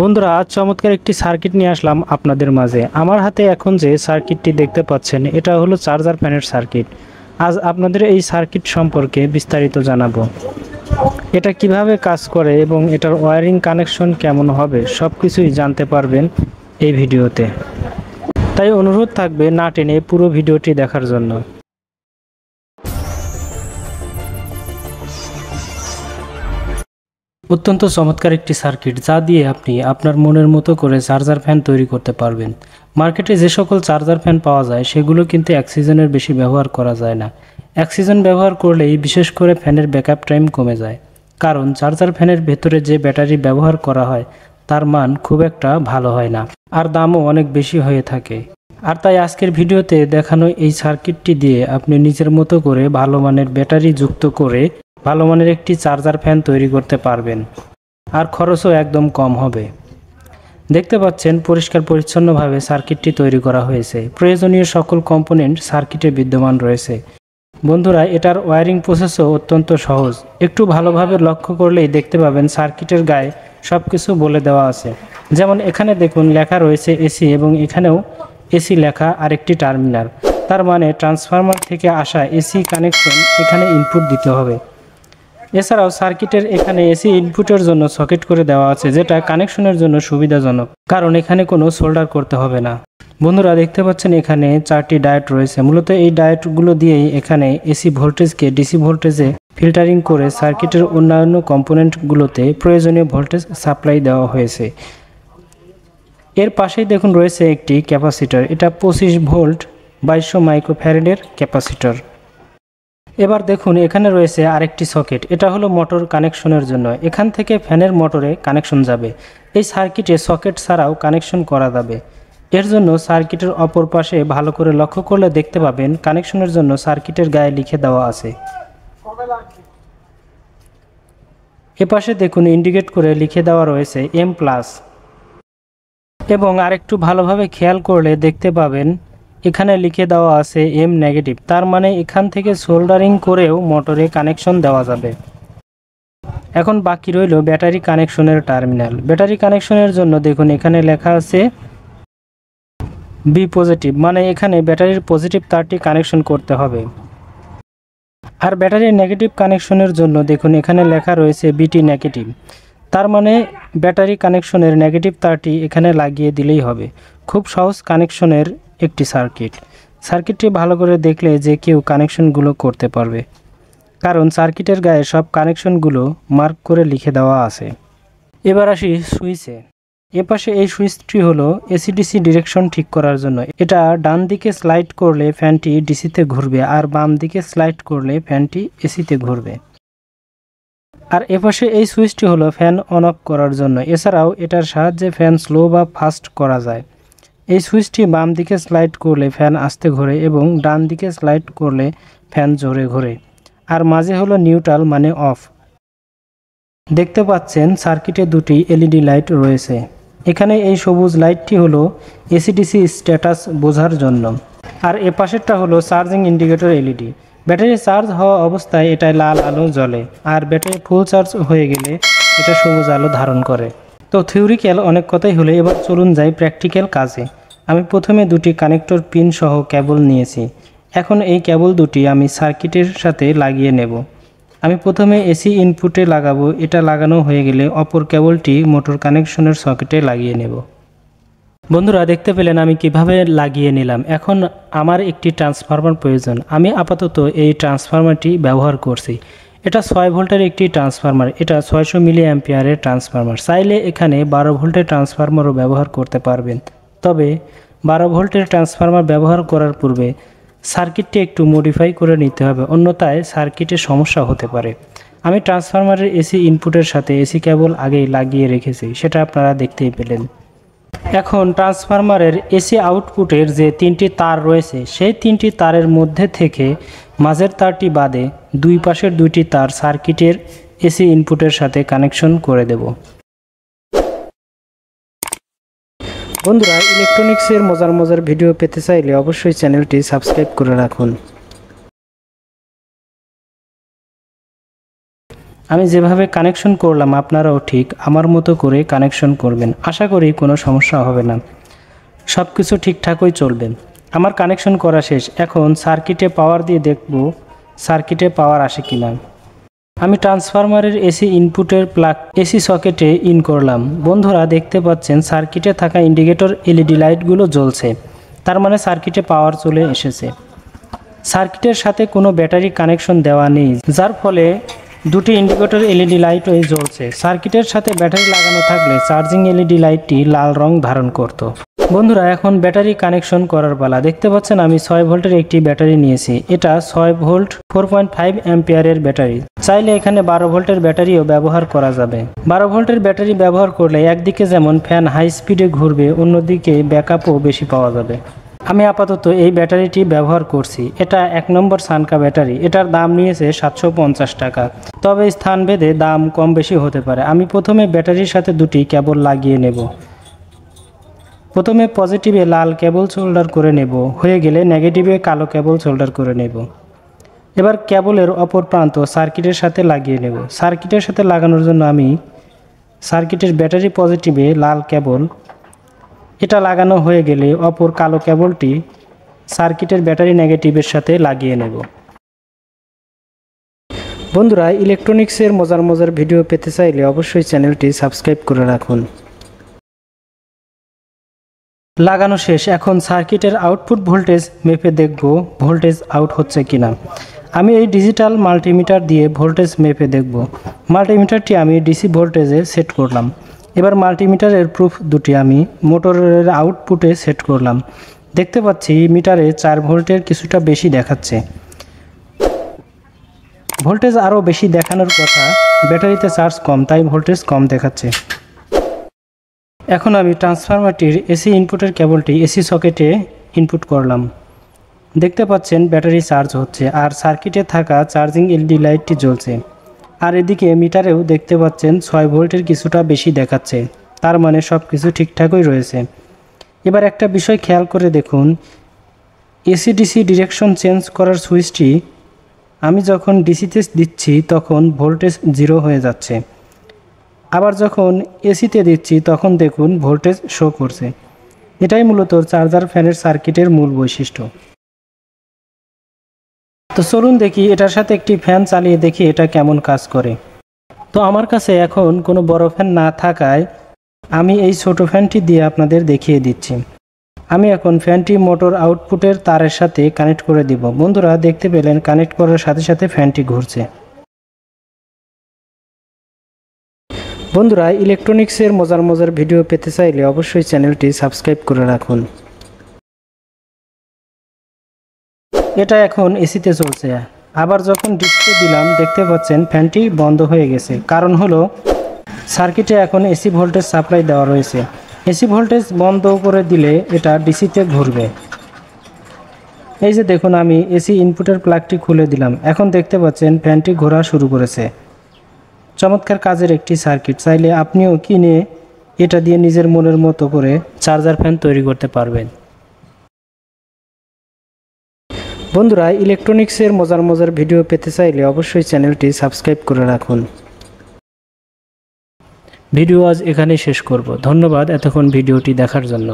বন্ধুরা, আজ চমৎকার একটি সার্কিট নিয়ে আসলাম আপনাদের মাঝে। আমার হাতে এখন যে সার্কিটটি দেখতে পাচ্ছেন, এটা হলো চার্জার ফ্যানের সার্কিট। আজ আপনাদের এই সার্কিট সম্পর্কে বিস্তারিত জানাবো। এটা কিভাবে কাজ করে এবং এটার ওয়্যারিং কানেকশন কেমন হবে সব কিছুই জানতে পারবেন এই ভিডিওতে। তাই অনুরোধ থাকবে না টেনে পুরো ভিডিওটি দেখার জন্য। অত্যন্ত চমৎকার একটি সার্কিট, যা দিয়ে আপনি আপনার মনের মতো করে চার্জার ফ্যান তৈরি করতে পারবেন। মার্কেটে যে সকল চার্জার ফ্যান পাওয়া যায় সেগুলো কিন্তু 1 সিজনের বেশি ব্যবহার করা যায় না। 1 সিজন ব্যবহার করলেই বিশেষ করে ফ্যানের ব্যাকআপ টাইম কমে যায়, কারণ চার্জার ফ্যানের ভেতরে যে ব্যাটারি ব্যবহার করা হয় তার মান খুব একটা ভালো হয় না, আর দামও অনেক বেশি হয়ে থাকে। আর তাই আজকের ভিডিওতে দেখানো এই সার্কিটটি দিয়ে আপনি নিজের মতো করে ভালো মানের ব্যাটারি যুক্ত করে ভালো মানের একটি চার্জার ফ্যান তৈরি করতে পারবেন, আর খরচও একদম কম হবে। দেখতে পাচ্ছেন পরিষ্কার পরিচ্ছন্নভাবে সার্কিটটি তৈরি করা হয়েছে। প্রয়োজনীয় সকল কম্পোনেন্ট সার্কিটে বিদ্যমান রয়েছে। বন্ধুরা, এটার ওয়্যারিং প্রসেসও অত্যন্ত সহজ। একটু ভালোভাবে লক্ষ্য করলেই দেখতে পাবেন সার্কিটের গায়ে সব কিছু বলে দেওয়া আছে। যেমন এখানে দেখুন লেখা রয়েছে এসি, এবং এখানেও এসি লেখা, আরেকটি টার্মিনাল। তার মানে ট্রান্সফরমার থেকে আসা এসি কানেকশন এখানে ইনপুট দিতে হবে। এছাড়াও সার্কিটের এখানে এসি ইনপুটের জন্য সকেট করে দেওয়া আছে, যেটা কানেকশনের জন্য সুবিধাজনক, কারণ এখানে কোনো সোল্ডার করতে হবে না। বন্ধুরা, দেখতে পাচ্ছেন এখানে 4টি ডায়োড রয়েছে। মূলত এই ডায়োডগুলো দিয়েই এখানে এসি ভোল্টেজকে ডিসি ভোল্টেজে ফিল্টারিং করে সার্কিটের অন্যান্য কম্পোনেন্টগুলোতে প্রয়োজনীয় ভোল্টেজ সাপ্লাই দেওয়া হয়েছে। এর পাশেই দেখুন রয়েছে একটি ক্যাপাসিটর। এটা 25 ভোল্ট 2200 মাইক্রোফ্যারাডের ক্যাপাসিটর। এবার দেখুন এখানে রয়েছে আরেকটি সকেট। এটা হলো মোটর কানেকশনের জন্য। এখান থেকে ফ্যানের মোটরে কানেকশন যাবে। এই সার্কিটে সকেট ছাড়াও কানেকশন করা যাবে। এর জন্য সার্কিটের অপর পাশে ভালো করে লক্ষ্য করলে দেখতে পাবেন কানেকশনের জন্য সার্কিটের গায়ে লিখে দেওয়া আছে। এপাশে দেখুন ইন্ডিকেট করে লিখে দেওয়া রয়েছে M+, এবং আরেকটু ভালোভাবে খেয়াল করলে দেখতে পাবেন এখানে লিখে দেওয়া আছে M-। তার মানে এখান থেকে সোল্ডারিং করেও মোটরে কানেকশন দেওয়া যাবে। এখন বাকি রইল ব্যাটারি কানেকশনের টার্মিনাল। ব্যাটারি কানেকশনের জন্য দেখুন এখানে লেখা আছে B+, মানে এখানে ব্যাটারির পজিটিভ তারটি কানেকশন করতে হবে। আর ব্যাটারির নেগেটিভ কানেকশনের জন্য দেখুন এখানে লেখা রয়েছে BT-। তার মানে ব্যাটারি কানেকশনের নেগেটিভ তারটি এখানে লাগিয়ে দিলেই হবে। খুব সহজ কানেকশনের একটি সার্কিটটি ভালো করে দেখলে যে কেউ কানেকশনগুলো করতে পারবে, কারণ সার্কিটের গায়ে সব কানেকশনগুলো মার্ক করে লিখে দেওয়া আছে। এবার আসি সুইচে। এপাশে এই সুইচটি হলো এসি-ডিসি ডিরেকশন ঠিক করার জন্য। এটা ডান দিকে স্লাইড করলে ফ্যানটি ডিসিতে ঘুরবে, আর বাম দিকে স্লাইড করলে ফ্যানটি এসিতে ঘুরবে। আর এপাশে এই সুইচটি হলো ফ্যান অন অফ করার জন্য। এছাড়াও এটার সাহায্যে ফ্যান স্লো বা ফাস্ট করা যায়। এই সুইচটি বাম দিকে স্লাইড করলে ফ্যান আস্তে ঘোরে, এবং ডান দিকে স্লাইড করলে ফ্যান জোরে ঘোরে। আর মাঝে হলো নিউট্রাল, মানে অফ। দেখতে পাচ্ছেন সার্কিটে দুটি এলইডি লাইট রয়েছে। এখানে এই সবুজ লাইটটি হলো এসি-ডিসি স্ট্যাটাস বোঝার জন্য, আর এ পাশেরটা হলো charging indicator LED. Battery charge হওয়া অবস্থায় এটায় লাল আলো জ্বলে, আর ব্যাটারি ফুল চার্জ হয়ে গেলে এটা সবুজ আলো ধারণ করে। তো থিওরিক্যাল অনেক কথাই হলে এবার চলুন যাই প্র্যাকটিক্যাল কাজে। আমি প্রথমে দুটি কানেক্টর পিন সহ কেবল নিয়েছি। এখন এই কেবল দুটি আমি সার্কিটের সাথে লাগিয়ে নেব। আমি প্রথমে এসি ইনপুটে লাগাবো। এটা লাগানো হয়ে গেলে অপর কেবলটি মোটর কানেকশনের সকেটে লাগিয়ে নেব। বন্ধুরা, দেখতে পেলেন আমি কিভাবে লাগিয়ে নিলাম। এখন আমার একটি ট্রান্সফরমার প্রয়োজন। আমি আপাতত এই ট্রান্সফরমারটি ব্যবহার করছি। এটা 6 ভোল্টের একটি ট্রান্সফরমার। এটা 600 মিলি অ্যাম্পিয়ারের ট্রান্সফরমার। চাইলে এখানে 12 ভোল্টের ট্রান্সফরমারও ব্যবহার করতে পারবেন। তবে 12 ভোল্টের ট্রান্সফরমার ব্যবহার করার পূর্বে সার্কিটটি একটু মডিফাই করে নিতে হবে, অন্যথায় সার্কিটে সমস্যা হতে পারে। আমি ট্রান্সফরমারের এসি ইনপুটের সাথে এসি কেবল আগেই লাগিয়ে রেখেছি, সেটা আপনারা দেখতেই পেলেন। এখন ট্রান্সফরমারের এসি আউটপুটের যে 3টি তার রয়েছে, সেই 3টি তারের মধ্যে থেকে মাঝের তারটি বাদে দুই পাশের 2টি তার সার্কিটের এসি ইনপুটের সাথে কানেকশন করে দেব। বন্ধুরা, ইলেকট্রনিক্সের মজার ভিডিও পেতে চাইলে অবশ্যই চ্যানেলটি সাবস্ক্রাইব করে রাখুন। আমি যেভাবে কানেকশন করলাম আপনারাও ঠিক আমার মতো করে কানেকশন করবেন। আশা করি কোনো সমস্যা হবে না, সব কিছু ঠিকঠাকই চলবে। আমার কানেকশন করা শেষ। এখন সার্কিটে পাওয়ার দিয়ে দেখব সার্কিটে পাওয়ার আসে কিনা। আমি ট্রান্সফরমারের এসি ইনপুটের প্লাগ এসি সকেটে ইন করলাম। বন্ধুরা দেখতে পাচ্ছেন সার্কিটে থাকা ইন্ডিকেটর এলইডি লাইটগুলো জ্বলছে, তার মানে সার্কিটে পাওয়ার চলে এসেছে। সার্কিটের সাথে কোনো ব্যাটারি কানেকশন দেওয়া নেই, যার ফলে দুটি ইন্ডিকেটর এলইডি লাইটই জ্বলছে। সার্কিটের সাথে ব্যাটারি লাগানো থাকলে চার্জিং এলইডি লাইটটি লাল রং ধারণ করত। বন্ধুরা এখন ব্যাটারি কানেকশন করার পালা। দেখতে পাচ্ছেন আমি 6 ভোল্টের একটি ব্যাটারি নিয়েছি। এটা 6 ভোল্ট 4.5 অ্যাম্পিয়ারের ব্যাটারি। চাইলে এখানে 12 ভোল্টের ব্যাটারিও ব্যবহার করা যাবে। 12 ভোল্টের ব্যাটারি ব্যবহার করলে একদিকে যেমন ফ্যান হাই স্পিডে ঘুরবে, অন্যদিকে ব্যাকআপও বেশি পাওয়া যাবে। আমি আপাতত এই ব্যাটারিটি ব্যবহার করছি। এটা 1 নম্বর সানকা ব্যাটারি। এটার দাম নিয়েছে 750 টাকা, তবে স্থানভেদে দাম কম বেশি হতে পারে। আমি প্রথমে ব্যাটারির সাথে দুটি কেবল লাগিয়ে নেব। প্রথমে পজিটিভে লাল কেবল সোল্ডার করে নেব, হয়ে গেলে নেগেটিভে কালো কেবল সোল্ডার করে নেব। এবার কেবলের অপর প্রান্ত সার্কিটের সাথে লাগিয়ে নেব। সার্কিটের সাথে লাগানোর জন্য আমি সার্কিটের ব্যাটারি পজিটিভে লাল কেবল, এটা লাগানো হয়ে গেলে অপর কালো কেবলটি সার্কিটের ব্যাটারি নেগেটিভের সাথে লাগিয়ে নেব। বন্ধুরা ইলেকট্রনিক্সের মজার ভিডিও পেতে চাইলে অবশ্যই চ্যানেলটি সাবস্ক্রাইব করে রাখুন। লাগানো শেষ। এখন সার্কিটের আউটপুট ভোল্টেজ মেপে দেখব ভোল্টেজ আউট হচ্ছে কিনা। আমি এই ডিজিটাল মাল্টিমিটার দিয়ে ভোল্টেজ মেপে দেখব। মাল্টিমিটারটি আমি ডিসি ভোল্টেজে সেট করলাম। এবার মাল্টিমিটারের প্রুফ দুটি আমি মোটরের আউটপুটে সেট করলাম। দেখতে পাচ্ছি মিটারে 4 ভোল্টের কিছুটা বেশি দেখাচ্ছে। ভোল্টেজ আরও বেশি দেখানোর কথা, ব্যাটারিতে চার্জ কম, তাই ভোল্টেজ কম দেখাচ্ছে। এখন আমি ট্রান্সফরমারটির এসি ইনপুটের কেবলটি এসি সকেটে ইনপুট করলাম। দেখতে পাচ্ছেন ব্যাটারি চার্জ হচ্ছে আর সার্কিটে থাকা চার্জিং এলইডি লাইটটি জ্বলছে। আর এদিকে মিটারেও দেখতে পাচ্ছেন 6 ভোল্টের কিছুটা বেশি দেখাচ্ছে, তার মানে সব কিছু ঠিকঠাকই রয়েছে। এবার একটা বিষয় খেয়াল করে দেখুন, এসি ডিসি ডিরেকশন চেঞ্জ করার সুইচটি আমি যখন ডিসিতে দিচ্ছি তখন ভোল্টেজ 0 হয়ে যাচ্ছে, আবার যখন এসিতে দিচ্ছি তখন দেখুন ভোল্টেজ শো করছে। এটাই মূলত চার্জার ফ্যানের সার্কিটের মূল বৈশিষ্ট্য। তো চলুন দেখি এটার সাথে একটি ফ্যান চালিয়ে দেখি এটা কেমন কাজ করে। তো আমার কাছে এখন কোনো বড় ফ্যান না থাকায় আমি এই ছোট ফ্যানটি দিয়ে আপনাদের দেখিয়ে দিচ্ছি। আমি এখন ফ্যানটি মোটর আউটপুটের তারের সাথে কানেক্ট করে দিব। বন্ধুরা দেখতে পেলেন কানেক্ট করার সাথে সাথে ফ্যানটি ঘুরছে। বন্ধুরা ইলেকট্রনিক্সের মজার ভিডিও পেতে চাইলে অবশ্যই চ্যানেলটি সাবস্ক্রাইব করে রাখুন। এটা এখন এসিতে চলছে, আবার যখন ডিসিতে দিলাম দেখতে পাচ্ছেন ফ্যানটি বন্ধ হয়ে গেছে। কারণ হলো সার্কিটে এখন এসি ভোল্টেজ সাপ্লাই দেওয়া রয়েছে। এসি ভোল্টেজ বন্ধ করে দিলে এটা ডিসিতে ঘুরবে। এই যে দেখুন আমি এসি ইনপুটের প্লাগটি খুলে দিলাম, এখন দেখতে পাচ্ছেন ফ্যানটি ঘোরা শুরু করেছে। চমৎকার কাজের একটি সার্কিট। চাইলে আপনিও কিনে এটা দিয়ে নিজের মনের মতো করে চার্জার ফ্যান তৈরি করতে পারবেন। বন্ধুরা ইলেকট্রনিক্সের মজার ভিডিও পেতে চাইলে অবশ্যই চ্যানেলটি সাবস্ক্রাইব করে রাখুন। ভিডিও আজ এখানেই শেষ করব। ধন্যবাদ এতক্ষণ ভিডিওটি দেখার জন্য।